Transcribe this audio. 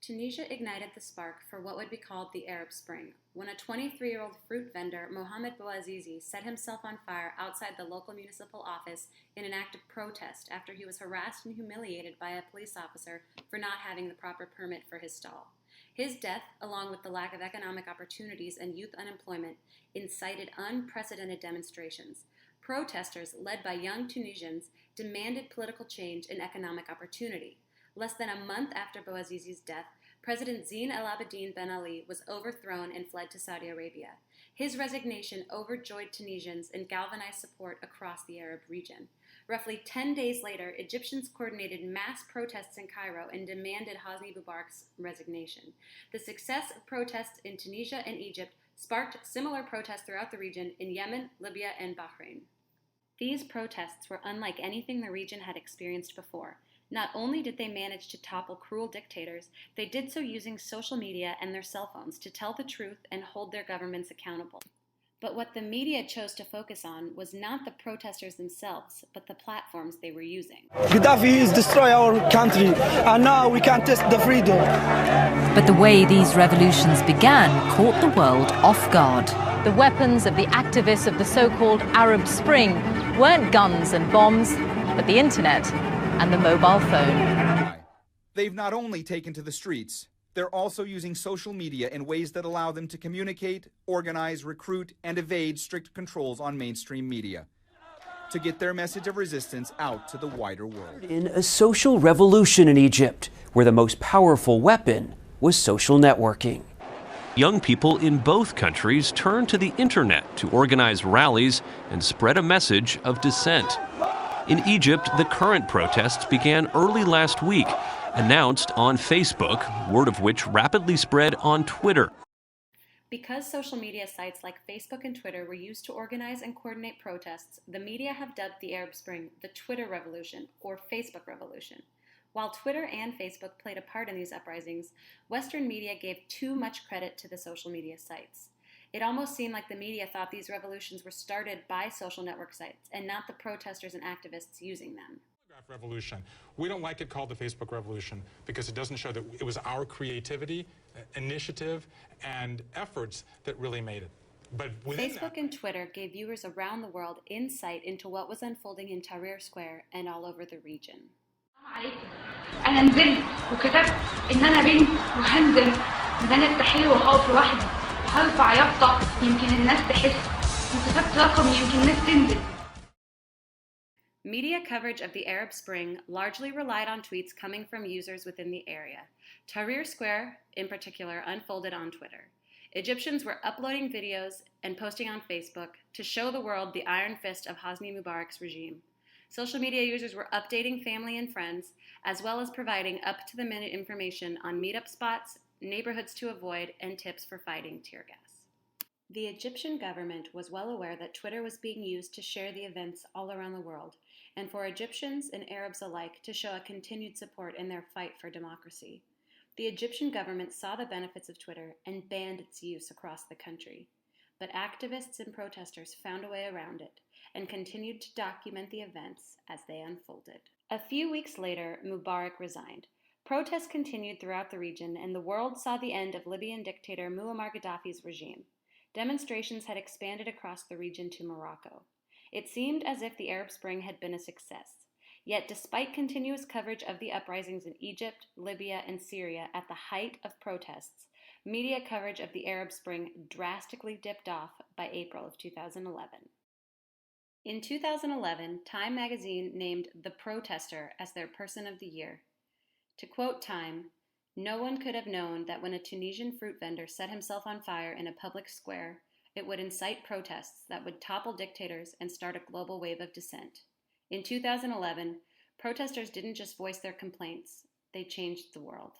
Tunisia ignited the spark for what would be called the Arab Spring, when a 23-year-old fruit vendor, Mohamed Bouazizi, set himself on fire outside the local municipal office in an act of protest after he was harassed and humiliated by a police officer for not having the proper permit for his stall. His death, along with the lack of economic opportunities and youth unemployment, incited unprecedented demonstrations. Protesters, led by young Tunisians, demanded political change and economic opportunity. Less than a month after Bouazizi's death, President Zine El Abidine Ben Ali was overthrown and fled to Saudi Arabia. His resignation overjoyed Tunisians and galvanized support across the Arab region. Roughly 10 days later, Egyptians coordinated mass protests in Cairo and demanded Hosni Mubarak's resignation. The success of protests in Tunisia and Egypt sparked similar protests throughout the region in Yemen, Libya, and Bahrain. These protests were unlike anything the region had experienced before. Not only did they manage to topple cruel dictators, they did so using social media and their cell phones to tell the truth and hold their governments accountable. But what the media chose to focus on was not the protesters themselves, but the platforms they were using. Gaddafi has destroyed our country, and now we can't test the freedom. But the way these revolutions began caught the world off guard. The weapons of the activists of the so-called Arab Spring weren't guns and bombs, but the internet and the mobile phone. They've not only taken to the streets, they're also using social media in ways that allow them to communicate, organize, recruit, and evade strict controls on mainstream media to get their message of resistance out to the wider world. In a social revolution in Egypt, where the most powerful weapon was social networking. Young people in both countries turned to the internet to organize rallies and spread a message of dissent. In Egypt, the current protests began early last week, announced on Facebook, word of which rapidly spread on Twitter. Because social media sites like Facebook and Twitter were used to organize and coordinate protests, the media have dubbed the Arab Spring the Twitter Revolution or Facebook Revolution. While Twitter and Facebook played a part in these uprisings, Western media gave too much credit to the social media sites. It almost seemed like the media thought these revolutions were started by social network sites and not the protesters and activists using them. Revolution. We don't like it called the Facebook Revolution because it doesn't show that it was our creativity, initiative, and efforts that really made it. But Facebook and Twitter gave viewers around the world insight into what was unfolding in Tahrir Square and all over the region. أنا نزلت وكتبت إن أنا بنت وهنزل ميدان التحرير وهقف لوحدي وهرفع يافطة يمكن الناس تحس وكتبت رقم يمكن الناس تنزل. Media coverage of the Arab Spring largely relied on tweets coming from users within the area. Tahrir Square, in particular, unfolded on Twitter. Egyptians were uploading videos and posting on Facebook to show the world the iron fist of Hosni Mubarak's regime. Social media users were updating family and friends, as well as providing up-to-the-minute information on meetup spots, neighborhoods to avoid, and tips for fighting tear gas. The Egyptian government was well aware that Twitter was being used to share the events all around the world, and for Egyptians and Arabs alike to show a continued support in their fight for democracy. The Egyptian government saw the benefits of Twitter and banned its use across the country. But activists and protesters found a way around it and continued to document the events as they unfolded. A few weeks later, Mubarak resigned. Protests continued throughout the region, and the world saw the end of Libyan dictator Muammar Gaddafi's regime. Demonstrations had expanded across the region to Morocco. It seemed as if the Arab Spring had been a success. Yet, despite continuous coverage of the uprisings in Egypt, Libya, and Syria at the height of protests, media coverage of the Arab Spring drastically dipped off by April of 2011. In 2011, Time magazine named The Protester as their Person of the Year. To quote Time, "No one could have known that when a Tunisian fruit vendor set himself on fire in a public square, it would incite protests that would topple dictators and start a global wave of dissent. In 2011, protesters didn't just voice their complaints, they changed the world."